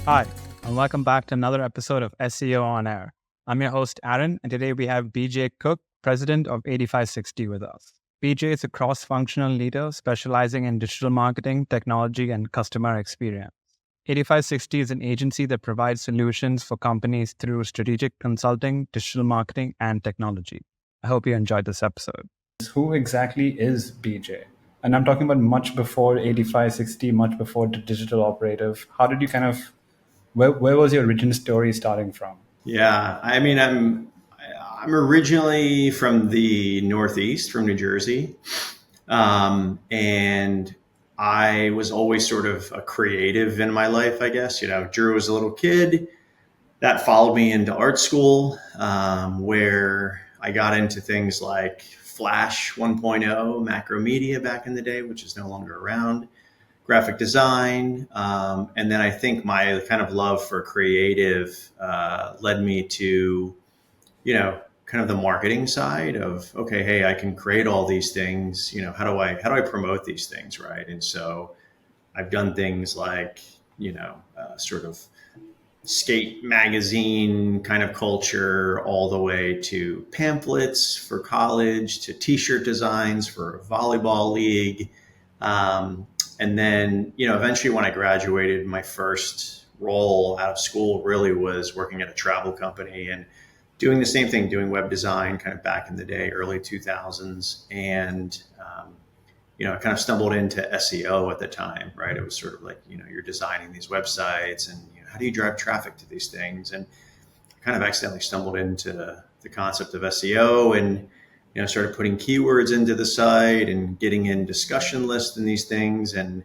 Hi, and welcome back to another episode of SEO On-Air. I'm your host, Aaron, and today we have BJ Cook, president of 8560 with us. BJ is a cross-functional leader specializing in digital marketing, technology, and customer experience. 8560 is an agency that provides solutions for companies through strategic consulting, digital marketing, and technology. I hope you enjoyed this episode. Who exactly is BJ? And I'm talking about much before 8560, much before the Digital Operative. How did you where was your origin story starting from? Yeah, I'm originally from the Northeast, from New Jersey, and I was always sort of a creative in my life, I guess. Drew as a little kid. That followed me into art school, where I got into things like Flash 1.0, Macromedia back in the day, which is no longer around, graphic design. And then I think my kind of love for creative led me to, kind of the marketing side of, okay, hey, I can create all these things. How do I promote these things, right? And so I've done things like, sort of skate magazine kind of culture, all the way to pamphlets for college, to t-shirt designs for a volleyball league. And then, eventually when I graduated, my first role out of school really was working at a travel company and doing the same thing, doing web design kind of back in the day, early 2000s. And, I kind of stumbled into SEO at the time, right? It was sort of like, you're designing these websites and how do you drive traffic to these things? And kind of accidentally stumbled into the concept of SEO and, started putting keywords into the site and getting in discussion lists and these things. And,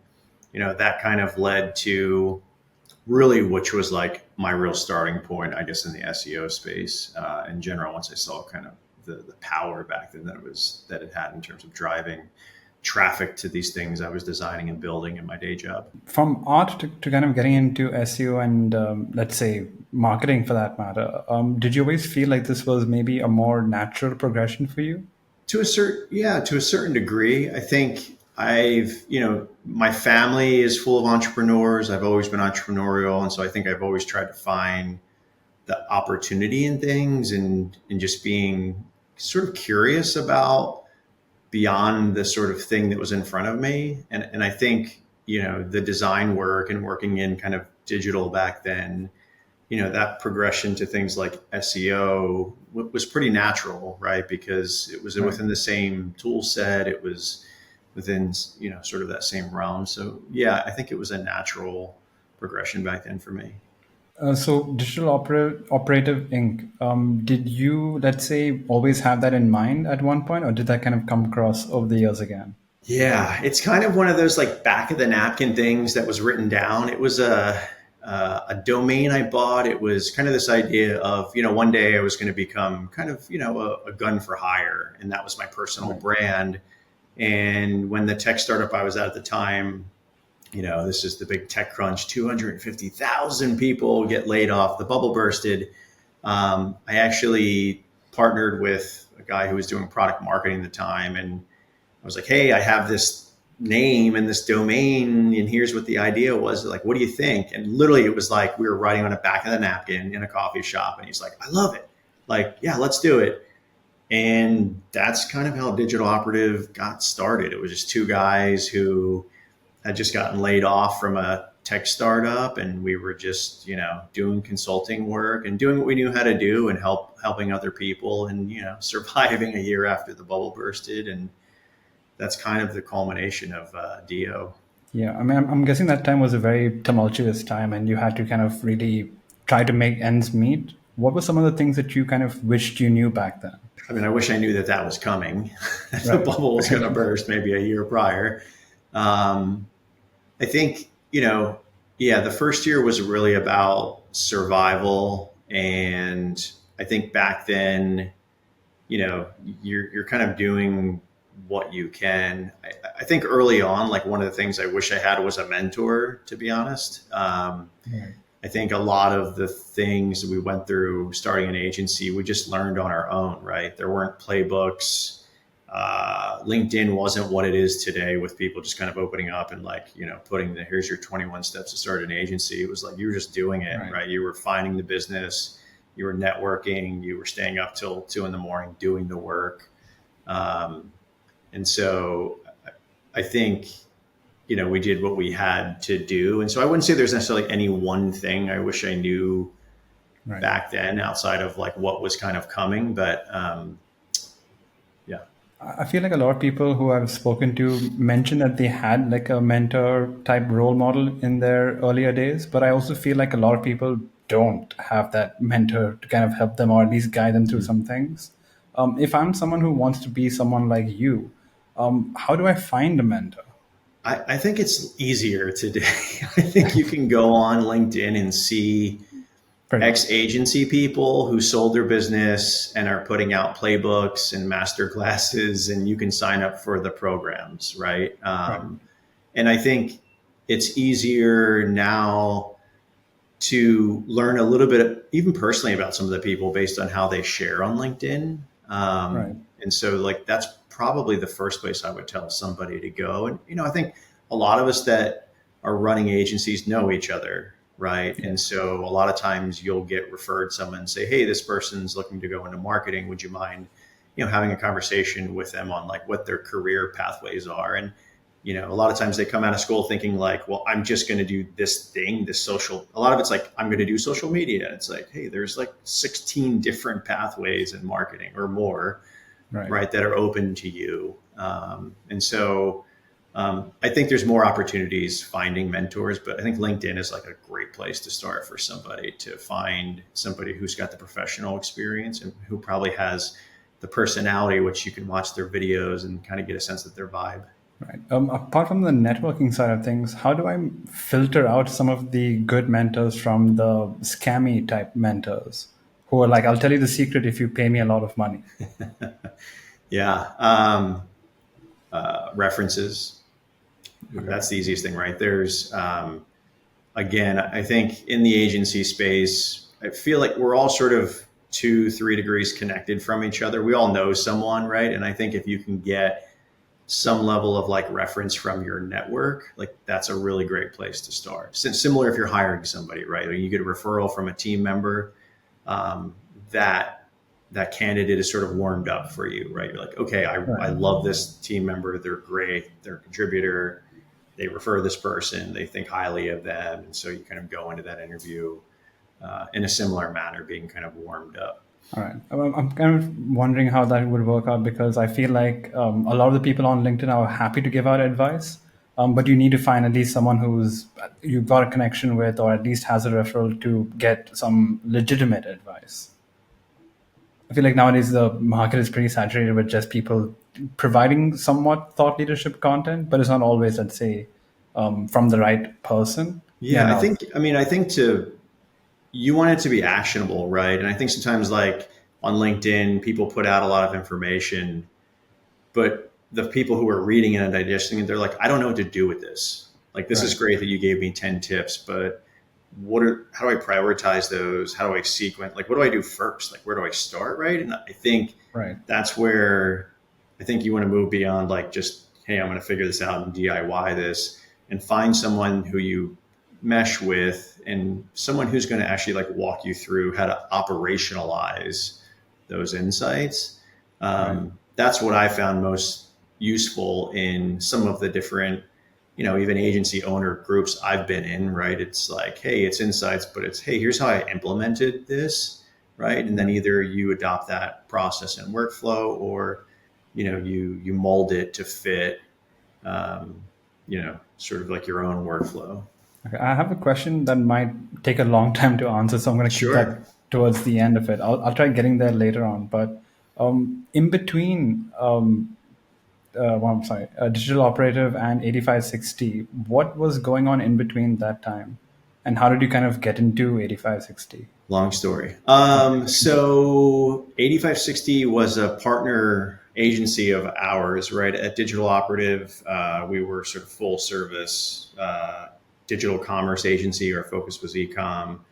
that kind of led to really, which was like my real starting point, I guess, in the SEO space in general, once I saw kind of the power back then that it had in terms of driving traffic to these things I was designing and building in my day job. From art to kind of getting into SEO and let's say marketing for that matter, did you always feel like this was maybe a more natural progression for you? To a certain degree. I think my family is full of entrepreneurs. I've always been entrepreneurial. And so I think I've always tried to find the opportunity in things and just being sort of curious about beyond the sort of thing that was in front of me. And I think, the design work and working in kind of digital back then, that progression to things like SEO was pretty natural, right? Because it was within the same tool set. It was within, sort of that same realm. So yeah, I think it was a natural progression back then for me. So Operative Inc. Did you, let's say, always have that in mind at one point, or did that kind of come across over the years again? Yeah, it's kind of one of those like back of the napkin things that was written down. It was a domain I bought. It was kind of this idea of, one day I was going to become kind of, a gun for hire. And that was my personal brand. And when the tech startup I was at the time, this is the big tech crunch, 250,000 people get laid off, the bubble bursted. I actually partnered with a guy who was doing product marketing at the time. And I was like, hey, I have this name and this domain, and here's what the idea was. Like, what do you think? And literally it was like we were writing on the back of the napkin in a coffee shop, and he's like, I love it. Like, yeah, let's do it. And that's kind of how Digital Operative got started. It was just two guys who had just gotten laid off from a tech startup, and we were just, doing consulting work and doing what we knew how to do and helping other people and, surviving a year after the bubble bursted. And that's kind of the culmination of DO. Yeah, I mean, I'm guessing that time was a very tumultuous time, and you had to kind of really try to make ends meet. What were some of the things that you kind of wished you knew back then? I mean, I wish I knew that was coming. The Right. bubble was going to burst maybe a year prior. Um, I think, yeah, the first year was really about survival. And I think back then, you're kind of doing what you can. I think early on, like one of the things I wish I had was a mentor, to be honest. Right. I think a lot of the things that we went through starting an agency, we just learned on our own, right? There weren't playbooks. LinkedIn wasn't what it is today with people just kind of opening up and like, putting here's your 21 steps to start an agency. It was like, you were just doing it, right? You were finding the business, you were networking, you were staying up till 2 a.m, doing the work. And so I think, we did what we had to do. And so I wouldn't say there's necessarily any one thing I wish I knew back then outside of like what was kind of coming. But yeah. I feel like a lot of people who I've spoken to mention that they had like a mentor type role model in their earlier days. But I also feel like a lot of people don't have that mentor to kind of help them or at least guide them through some things. If I'm someone who wants to be someone like you, how do I find a mentor? I think it's easier today. I think you can go on LinkedIn and see ex-agency people who sold their business and are putting out playbooks and master classes, and you can sign up for the programs, right? And I think it's easier now to learn a little bit, even personally, about some of the people based on how they share on LinkedIn. And so like, that's probably the first place I would tell somebody to go. And, I think a lot of us that are running agencies know each other, right? And so a lot of times you'll get referred someone and say, hey, this person's looking to go into marketing. Would you mind, having a conversation with them on like what their career pathways are? And, a lot of times they come out of school thinking like, well, I'm just going to do this thing, this social. A lot of it's like, I'm going to do social media. It's like, hey, there's like 16 different pathways in marketing or more, right, that are open to you. And so I think there's more opportunities finding mentors, but I think LinkedIn is like a great place to start for somebody to find somebody who's got the professional experience and who probably has the personality, which you can watch their videos and kind of get a sense of their vibe. Right. Apart from the networking side of things, how do I filter out some of the good mentors from the scammy type mentors who are like, I'll tell you the secret if you pay me a lot of money? References. That's the easiest thing, right? There's, again, I think in the agency space, I feel like we're all sort of 2-3 degrees connected from each other. We all know someone, right? And I think if you can get some level of like reference from your network, like that's a really great place to start. Similar if you're hiring somebody, right? Or you get a referral from a team member, that candidate is sort of warmed up for you, right? You're like, okay, I love this team member. They're great. They're a contributor. They refer this person. They think highly of them. And so you kind of go into that interview in a similar manner, being kind of warmed up. All right. I'm kind of wondering how that would work out because I feel like a lot of the people on LinkedIn are happy to give out advice, but you need to find at least someone you've got a connection with or at least has a referral to get some legitimate advice. I feel like nowadays the market is pretty saturated with just people providing somewhat thought leadership content, but it's not always, let's say, from the right person. Yeah, I think you want it to be actionable, right? And I think sometimes like on LinkedIn, people put out a lot of information, but the people who are reading it and digesting it, they're like, I don't know what to do with this. Like, this is great that you gave me 10 tips, but how do I prioritize those? How do I sequence? Like, what do I do first? Like, where do I start? Right. And I think that's where I think you want to move beyond like just, hey, I'm going to figure this out and DIY this, and find someone who you mesh with and someone who's going to actually like walk you through how to operationalize those insights. That's what I found most useful in some of the different, even agency owner groups I've been in, right? It's like, hey, it's insights, but it's, hey, here's how I implemented this, right? And then either you adopt that process and workflow, or, you mold it to fit, sort of like your own workflow. Okay, I have a question that might take a long time to answer, so I'm going to keep that towards the end of it. I'll try getting there later on. But in between, Digital Operative and 8560, what was going on in between that time? And how did you kind of get into 8560? Long story. So 8560 was a partner agency of ours, right? At Digital Operative, we were sort of full service digital commerce agency. Our focus was e-com.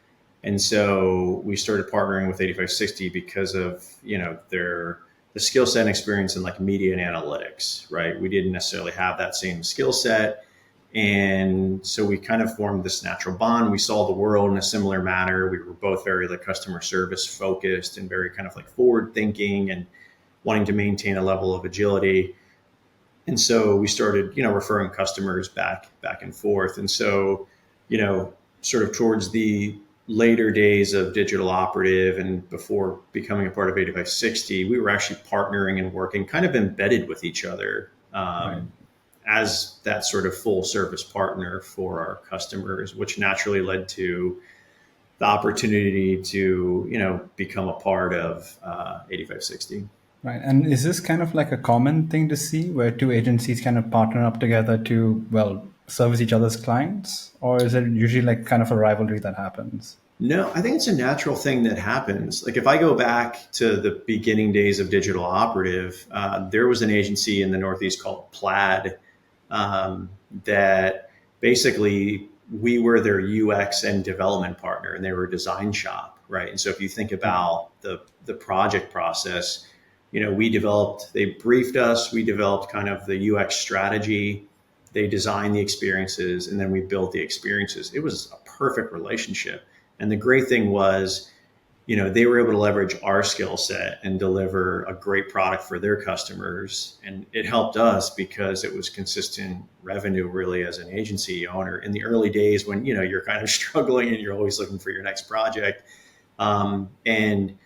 And so we started partnering with 8560 because of, their the skill set and experience in like media and analytics, right? We didn't necessarily have that same skill set. And so we kind of formed this natural bond. We saw the world in a similar manner. We were both very like customer service focused and very kind of like forward thinking and wanting to maintain a level of agility. And so we started, referring customers back and forth. And so, sort of towards the later days of Digital Operative and before becoming a part of 8560, we were actually partnering and working kind of embedded with each other. Right. As that sort of full service partner for our customers, which naturally led to the opportunity to, become a part of 8560. Right. And is this kind of like a common thing to see where two agencies kind of partner up together to, well, service each other's clients? Or is it usually like kind of a rivalry that happens? No, I think it's a natural thing that happens. Like if I go back to the beginning days of Digital Operative, there was an agency in the Northeast called Plaid that basically we were their UX and development partner, and they were a design shop, right? And so if you think about the project process, they briefed us, we developed kind of the UX strategy, they designed the experiences, and then we built the experiences. It was a perfect relationship. And the great thing was, they were able to leverage our skill set and deliver a great product for their customers. And it helped us because it was consistent revenue really as an agency owner in the early days when, you're kind of struggling and you're always looking for your next project. And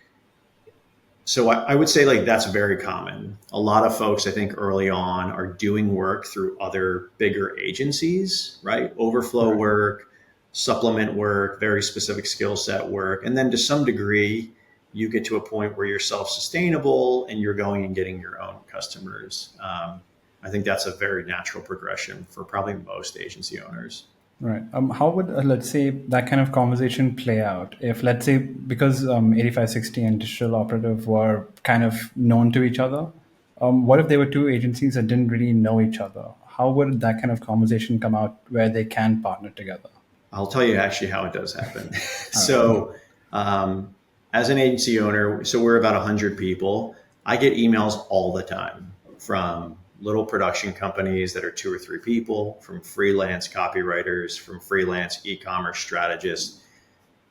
so I would say like that's very common. A lot of folks, I think early on are doing work through other bigger agencies, right? Overflow work, supplement work, very specific skill set work. And then to some degree, you get to a point where you're self-sustainable and you're going and getting your own customers. I think that's a very natural progression for probably most agency owners. Right. How would, let's say, that kind of conversation play out? If, let's say, because 8560 and Digital Operative were kind of known to each other, what if there were two agencies that didn't really know each other? How would that kind of conversation come out where they can partner together? I'll tell you actually how it does happen. So as an agency owner, so we're about 100 people. I get emails all the time from little production companies that are 2 or 3 people, from freelance copywriters, from freelance e-commerce strategists.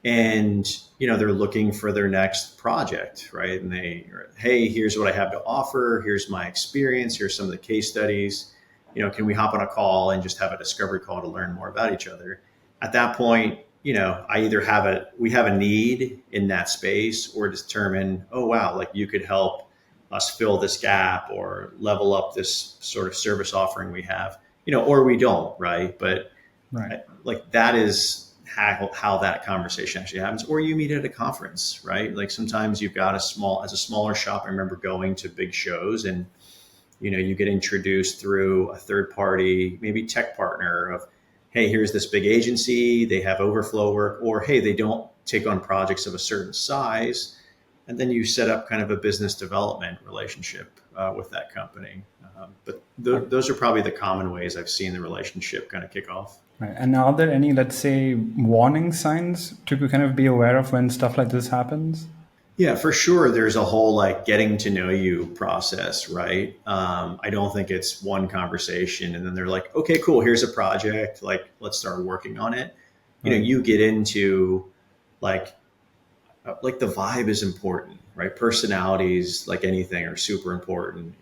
And, they're looking for their next project, right? And hey, here's what I have to offer. Here's my experience. Here's some of the case studies. Can we hop on a call and just have a discovery call to learn more about each other? At that point, I either we have a need in that space or determine, oh, wow, like you could help us fill this gap or level up this sort of service offering we have, or we don't, right? But like that is how that conversation actually happens. Or you meet at a conference, right? Like sometimes you've got as a smaller shop. I remember going to big shows and, you get introduced through a third party, maybe tech partner of, hey, here's this big agency, they have overflow work, or hey, they don't take on projects of a certain size. And then you set up kind of a business development relationship with that company. But those are probably the common ways I've seen the relationship kind of kick off. Right. And are there any, let's say, warning signs to kind of be aware of when stuff like this happens? Yeah, for sure. There's a whole like getting to know you process, right? I don't think it's one conversation and then they're like, okay, cool, here's a project. Like, let's start working on it. You get into like the vibe is important, right? Personalities, like anything, are super important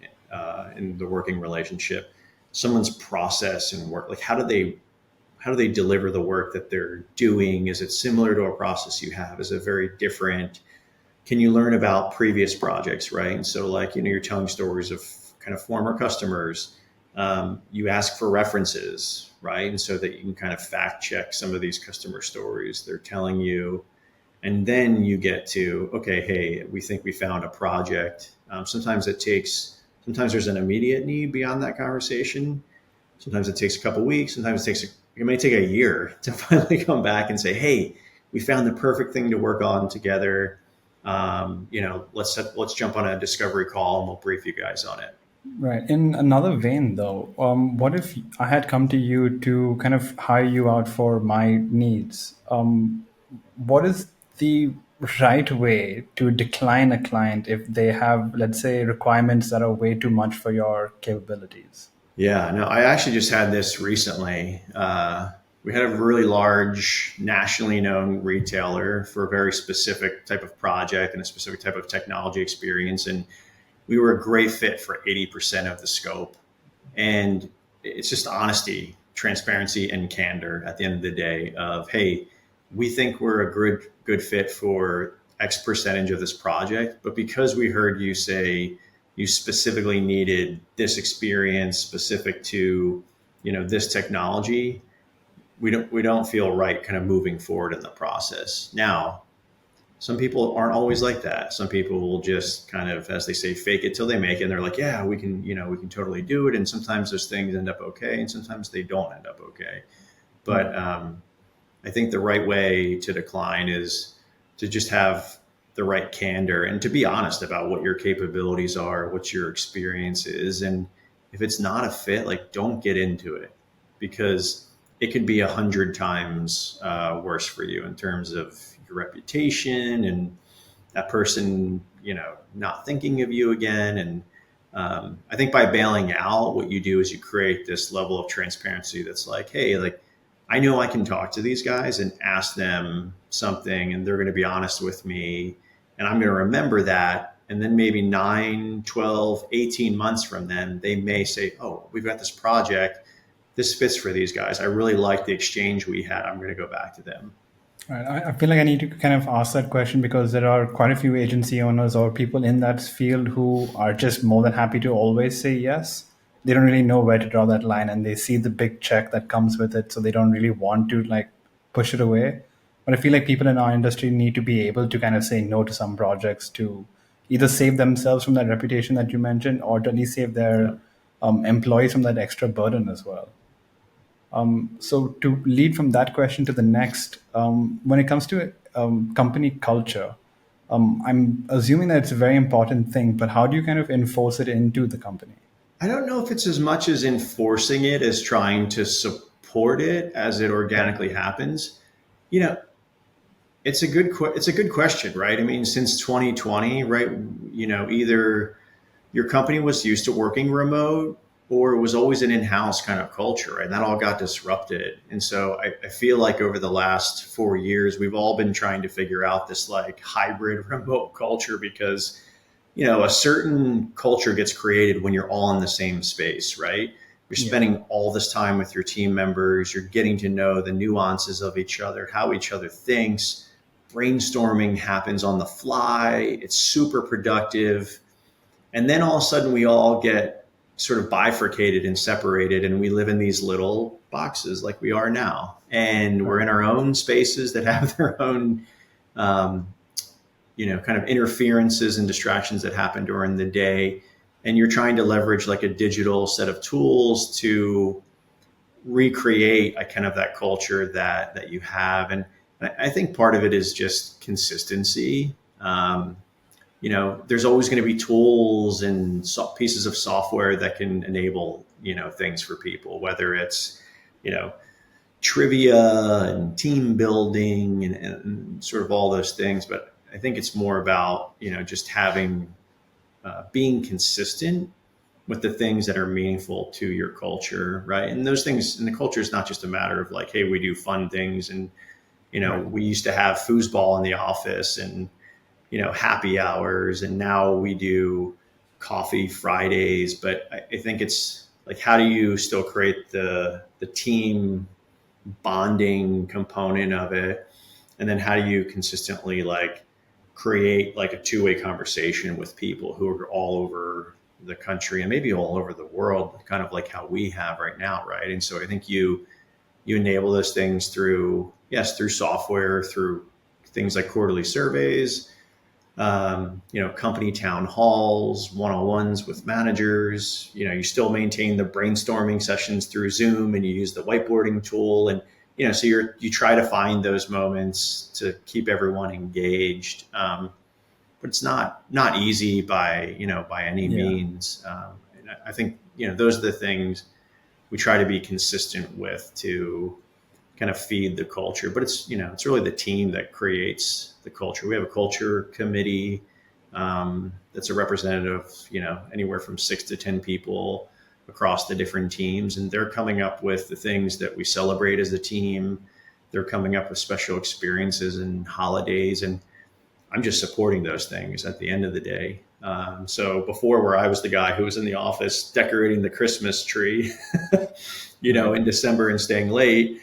in the working relationship. Someone's process and work, like how do they deliver the work that they're doing? Is it similar to a process you have? Is it very different? Can you learn about previous projects, right? And so like, you're telling stories of kind of former customers. You ask for references, right? And so that you can kind of fact check some of these customer stories they're telling you. And then you get to, okay, hey, we think we found a project. Sometimes there's an immediate need beyond that conversation. Sometimes it takes a couple of weeks. Sometimes it may take a year to finally come back and say, hey, we found the perfect thing to work on together. Let's jump on a discovery call and we'll brief you guys on it. Right. In another vein, though, what if I had come to you to kind of hire you out for my needs? What is the right way to decline a client if they have, let's say, requirements that are way too much for your capabilities? Yeah, no, I actually just had this recently. We had a really large, nationally known retailer for a very specific type of project and a specific type of technology experience. And we were a great fit for 80% of the scope. And it's just honesty, transparency, and candor at the end of the day of, hey, we think we're a good fit for X percentage of this project, but because we heard you say you specifically needed this experience specific to, this technology, we don't feel right kind of moving forward in the process. Now, some people aren't always like that. Some people will just kind of, as they say, fake it till they make it. And they're like, yeah, we can totally do it. And sometimes those things end up okay, and sometimes they don't end up okay. But I think the right way to decline is to just have the right candor and to be honest about what your capabilities are, what your experience is. And if it's not a fit, like, don't get into it, because it could be 100 times worse for you in terms of your reputation and that person, not thinking of you again. And I think by bailing out, what you do is you create this level of transparency that's like, hey, like, I know I can talk to these guys and ask them something, and they're going to be honest with me, and I'm going to remember that. And then maybe 9, 12, 18 months from then, they may say, oh, we've got this project. This fits for these guys. I really like the exchange we had. I'm going to go back to them. Right. I feel like I need to kind of ask that question because there are quite a few agency owners or people in that field who are just more than happy to always say yes. They don't really know where to draw that line, and they see the big check that comes with it, so they don't really want to like push it away. But I feel like people in our industry need to be able to kind of say no to some projects to either save themselves from that reputation that you mentioned, or to at least save Yeah. their employees from that extra burden as well. So to lead from that question to the next, when it comes to company culture, I'm assuming that it's a very important thing, but how do you kind of enforce it into the company? I don't know if it's as much as enforcing it as trying to support it as it Right. organically happens. You know, it's a good question, right? I mean, since 2020, right? Either your company was used to working remote, or it was always an in-house kind of culture, right? And that all got disrupted. And so I feel like over the last 4 years, we've all been trying to figure out this like hybrid remote culture, because a certain culture gets created when you're all in the same space, right? You're Yeah. spending all this time with your team members. You're getting to know the nuances of each other, how each other thinks. Brainstorming happens on the fly. It's super productive. And then all of a sudden, we all get sort of bifurcated and separated, and we live in these little boxes like we are now. And we're Right. in our own spaces that have their own um, kind of interferences and distractions that happen during the day. And you're trying to leverage like a digital set of tools to recreate a kind of that culture that you have. And I think part of it is just consistency. There's always going to be tools and pieces of software that can enable, things for people, whether it's, you know, trivia and team building and sort of all those things. But I think it's more about, just being consistent with the things that are meaningful to your culture, right? And those things, and the culture is not just a matter of like, hey, we do fun things, and Right. we used to have foosball in the office and happy hours, and now we do coffee Fridays. But I think it's like, how do you still create the team bonding component of it, and then how do you consistently like create like a two-way conversation with people who are all over the country and maybe all over the world, kind of like how we have right now, right? And so I think you enable those things through software, through things like quarterly surveys, company town halls, one-on-ones with managers. You still maintain the brainstorming sessions through Zoom, and you use the whiteboarding tool. And, so you try to find those moments to keep everyone engaged. But it's not easy by any Yeah. means. And I think, those are the things we try to be consistent with to kind of feed the culture. But it's, it's really the team that creates the culture. We have a culture committee that's a representative, anywhere from 6 to 10 people across the different teams. And they're coming up with the things that we celebrate as a team. They're coming up with special experiences and holidays. And I'm just supporting those things at the end of the day. So before, where I was the guy who was in the office decorating the Christmas tree, in December and staying late,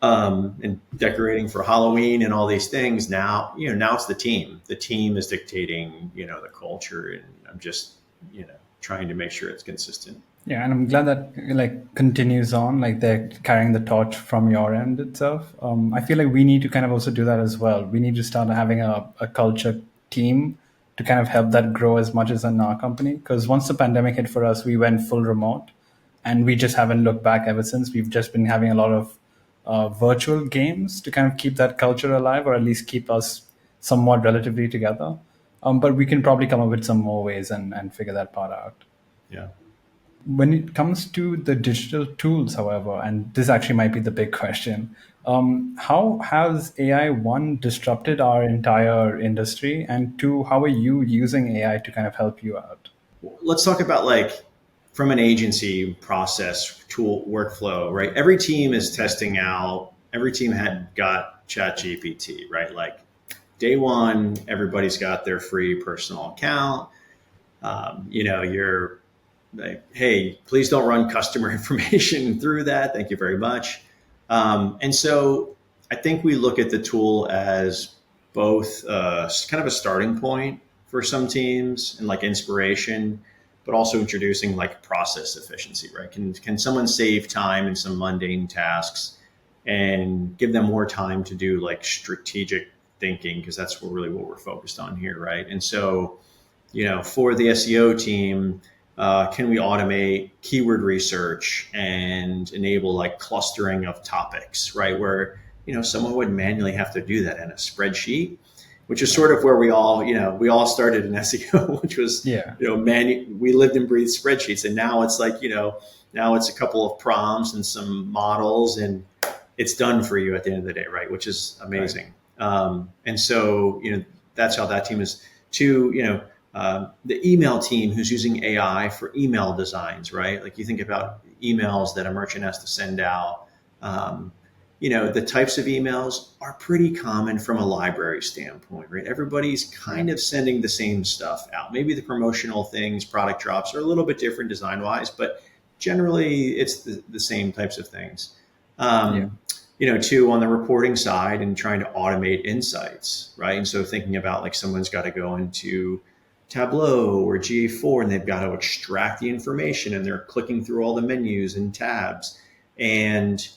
and decorating for Halloween and all these things. Now, now it's the team. The team is dictating, the culture, and I'm just, trying to make sure it's consistent. Yeah, and I'm glad that continues on, like they're carrying the torch from your end itself. I feel like we need to kind of also do that as well. We need to start having a culture team to kind of help that grow as much as in our company. Because once the pandemic hit for us, we went full remote, and we just haven't looked back ever since. We've just been having a lot of virtual games to kind of keep that culture alive, or at least keep us somewhat relatively together. But we can probably come up with some more ways and figure that part out. Yeah. When it comes to the digital tools, however, and this actually might be the big question, how has AI, one, disrupted our entire industry? And two, how are you using AI to kind of help you out? Let's talk about from an agency process tool workflow, right? Every team is testing out, every team had got ChatGPT, right? Like day one, everybody's got their free personal account. You're like, hey, please don't run customer information through that. Thank you very much. And so I think we look at the tool as both kind of a starting point for some teams and inspiration, but also introducing process efficiency, right? Can someone save time in some mundane tasks and give them more time to do strategic thinking? Because that's really what we're focused on here, right? And so, for the SEO team, can we automate keyword research and enable clustering of topics, right? Where, someone would manually have to do that in a spreadsheet, which is sort of where we all started in SEO, which was, we lived and breathed spreadsheets. And now it's now it's a couple of prompts and some models, and it's done for you at the end of the day, right? Which is amazing. Right. And so, that's how that team is. Two, the email team who's using AI for email designs, right? You think about emails that a merchant has to send out. The types of emails are pretty common from a library standpoint, right? Everybody's kind of sending the same stuff out. Maybe the promotional things, product drops are a little bit different design-wise, but generally it's the same types of things. Two, on the reporting side and trying to automate insights, right? And so thinking about someone's got to go into Tableau or GA4 and they've got to extract the information, and they're clicking through all the menus and tabs, and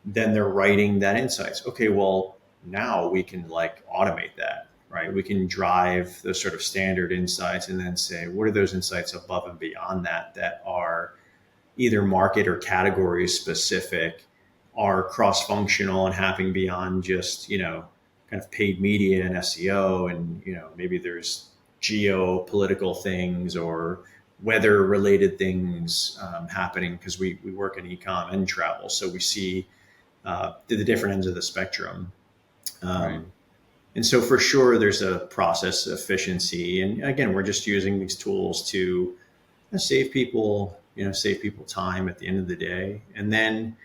then they're writing that insights. Okay, well, now we can automate that, right? We can drive those sort of standard insights and then say, what are those insights above and beyond that are either market or category specific, are cross-functional and happening beyond just, kind of paid media and SEO. And, maybe there's geopolitical things or weather related things happening, because we work in e-com and travel. So we see the different ends of the spectrum. Right. And so for sure, there's a process efficiency. And again, we're just using these tools to save people time at the end of the day. And then,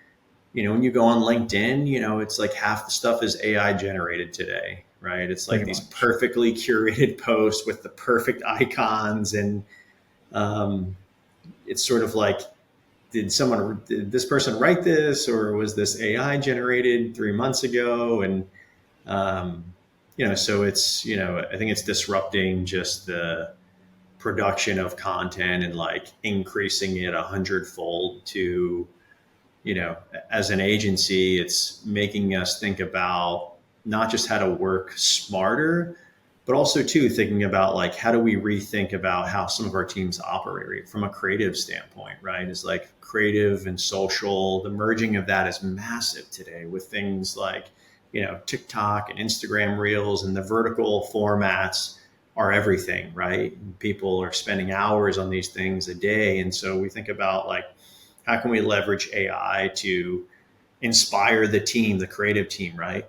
when you go on LinkedIn, it's half the stuff is AI generated today, right? It's these perfectly curated posts with the perfect icons. And it's sort of did this person write this, or was this AI generated 3 months ago? And, so it's, I think it's disrupting just the production of content and increasing it 100-fold to, as an agency, it's making us think about not just how to work smarter, but also too thinking about how do we rethink about how some of our teams operate from a creative standpoint, right? It's creative and social. The merging of that is massive today with things TikTok and Instagram Reels, and the vertical formats are everything, right? People are spending hours on these things a day. And so we think about how can we leverage AI to inspire the team, the creative team, right?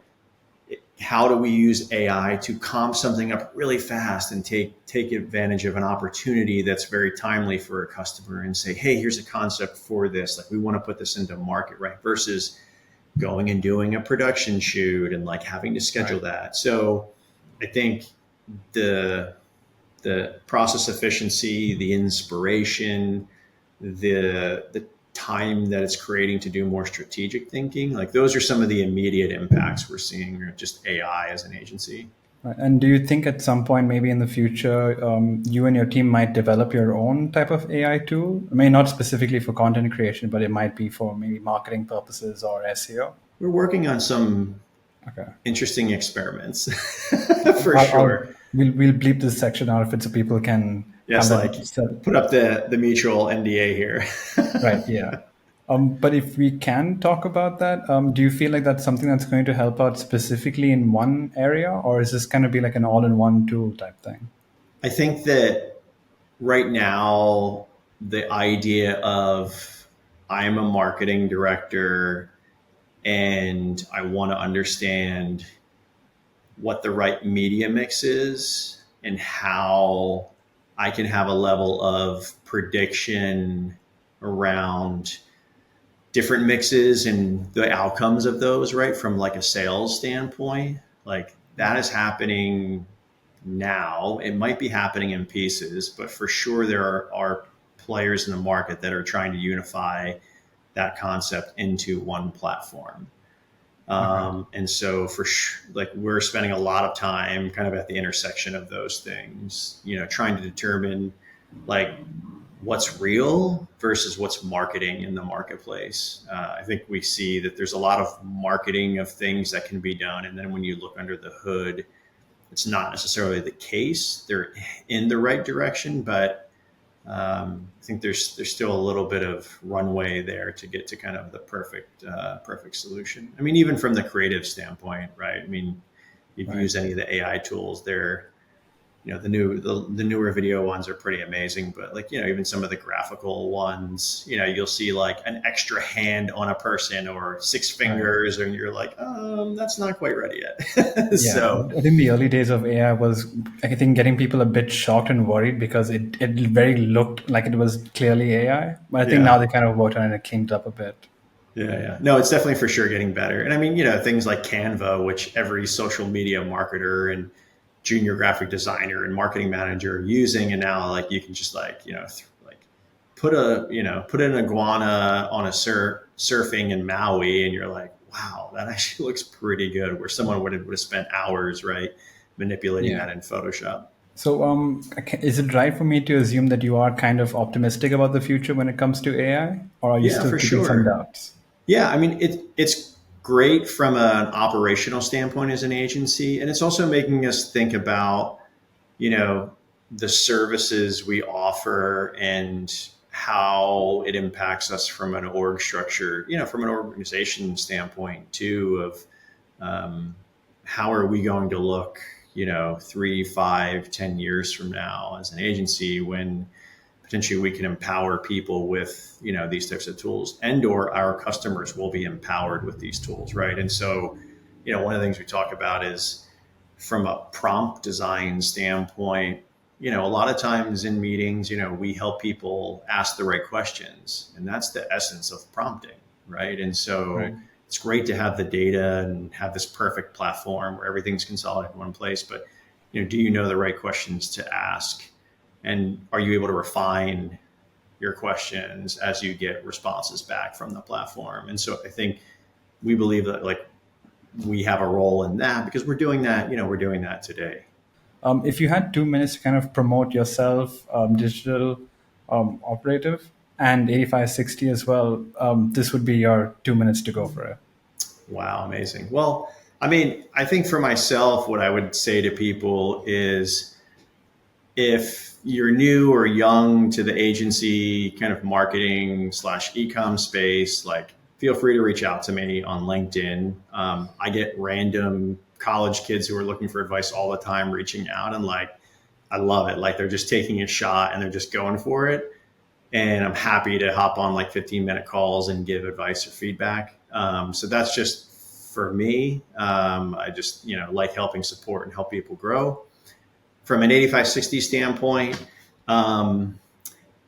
How do we use AI to comp something up really fast and take advantage of an opportunity that's very timely for a customer and say, hey, here's a concept for this. Like, we want to put this into market, right? Versus going and doing a production shoot and like having to schedule that. So I think the process efficiency, the inspiration, the time that it's creating to do more strategic thinking, like those are some of the immediate impacts we're seeing, or just AI as an agency. Right. And do you think at some point, maybe in the future, you and your team might develop your own type of AI tool? I mean, not specifically for content creation, but it might be for maybe marketing purposes or SEO? We're working on some interesting experiments for sure. We'll bleep this section out if it's so people can. Yes, like put up the mutual NDA here. Right. Yeah. But if we can talk about that, do you feel like that's something that's going to help out specifically in one area, or is this going to be like an all-in-one tool type thing? I think that right now, the idea of I'm a marketing director and I want to understand what the right media mix is and how I can have a level of prediction around different mixes and the outcomes of those, right? From like a sales standpoint, like that is happening now. It might be happening in pieces, but for sure there are players in the market that are trying to unify that concept into one platform. And so like we're spending a lot of time kind of at the intersection of those things, trying to determine like what's real versus what's marketing in the marketplace. I think we see that there's a lot of marketing of things that can be done. And then when you look under the hood, it's not necessarily the case. They're in the right direction, but I think there's still a little bit of runway there to get to kind of the perfect solution. I mean, even from the creative standpoint, right? I mean, if you use any of the AI tools, they're, the newer video ones are pretty amazing, but like, even some of the graphical ones, you'll see like an extra hand on a person or 6 fingers, and you're like, that's not quite ready yet. So I think the early days of AI was, I think, getting people a bit shocked and worried because it very looked like it was clearly AI. But I think now they kind of worked on it and cleaned up a bit. Yeah. No, it's definitely for sure getting better. And I mean, things like Canva, which every social media marketer and junior graphic designer and marketing manager using, and now like you can just like put an iguana on a surfing in Maui, and you're like, wow, that actually looks pretty good, where someone would have spent hours manipulating that in Photoshop. So is it right for me to assume that you are kind of optimistic about the future when it comes to AI, or are you still keeping some doubts? Yeah, I mean, it's great from an operational standpoint as an agency. And it's also making us think about, the services we offer and how it impacts us from an org structure, from an organization standpoint too, of how are we going to look, 3, 5, 10 years from now as an agency, when potentially we can empower people with, these types of tools, and or our customers will be empowered with these tools, right? And so, one of the things we talk about is from a prompt design standpoint, a lot of times in meetings, we help people ask the right questions, and that's the essence of prompting, right? And so it's great to have the data and have this perfect platform where everything's consolidated in one place, but, do you know the right questions to ask? And are you able to refine your questions as you get responses back from the platform? And so I think we believe that like we have a role in that, because we're doing that, we're doing that today. If you had 2 minutes to kind of promote yourself, Digital Operative and 8560 as well, this would be your 2 minutes to go for it. Wow, amazing. Well, I mean, I think for myself, what I would say to people is, if you're new or young to the agency kind of marketing / e-com space, like feel free to reach out to me on LinkedIn. I get random college kids who are looking for advice all the time reaching out, and like, I love it. Like they're just taking a shot and they're just going for it. And I'm happy to hop on like 15-minute calls and give advice or feedback. So that's just for me. I just, like helping support and help people grow. From an 8560 standpoint, I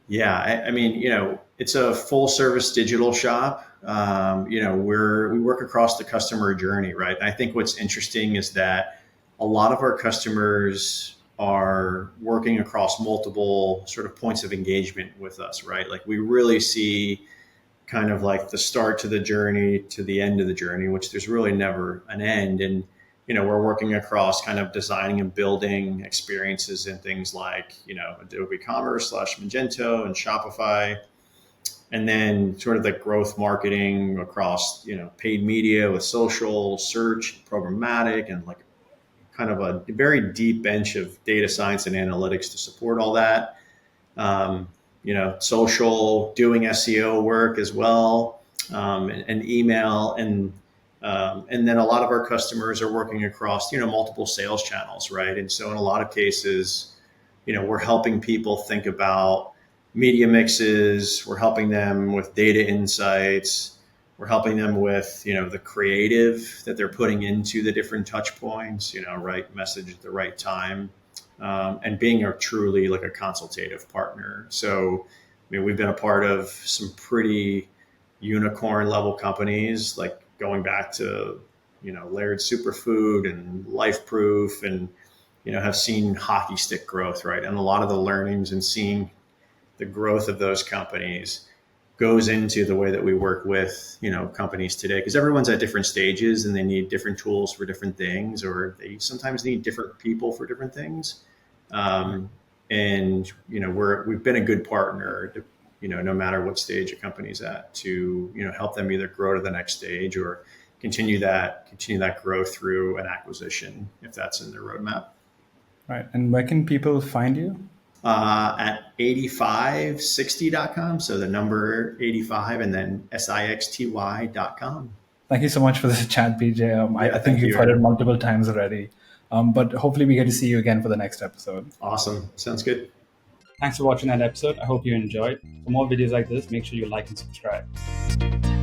mean, it's a full service digital shop. We work across the customer journey, right? And I think what's interesting is that a lot of our customers are working across multiple sort of points of engagement with us, right? Like we really see kind of like the start to the journey to the end of the journey, which there's really never an end. And, we're working across kind of designing and building experiences in things like, Adobe Commerce / Magento and Shopify. And then sort of the growth marketing across, paid media with social, search, programmatic, and like kind of a very deep bench of data science and analytics to support all that. Social, doing SEO work as well, and email, and then a lot of our customers are working across, multiple sales channels, right? And so in a lot of cases, we're helping people think about media mixes. We're helping them with data insights. We're helping them with, the creative that they're putting into the different touch points, right message at the right time, and being truly like a consultative partner. So, we've been a part of some pretty unicorn level companies, like going back to, Laird Superfood and Life Proof, and, have seen hockey stick growth, right? And a lot of the learnings and seeing the growth of those companies goes into the way that we work with, companies today, because everyone's at different stages and they need different tools for different things, or they sometimes need different people for different things. And, we've been a good partner to, no matter what stage a company's at, to, help them either grow to the next stage or continue that growth through an acquisition, if that's in their roadmap. Right. And where can people find you? At 8560.com. So the number 85 and then SIXTY.com. Thank you so much for this chat, BJ. I think you've heard it multiple times already. But hopefully we get to see you again for the next episode. Awesome. Sounds good. Thanks for watching that episode. I hope you enjoyed. For more videos like this, make sure you like and subscribe.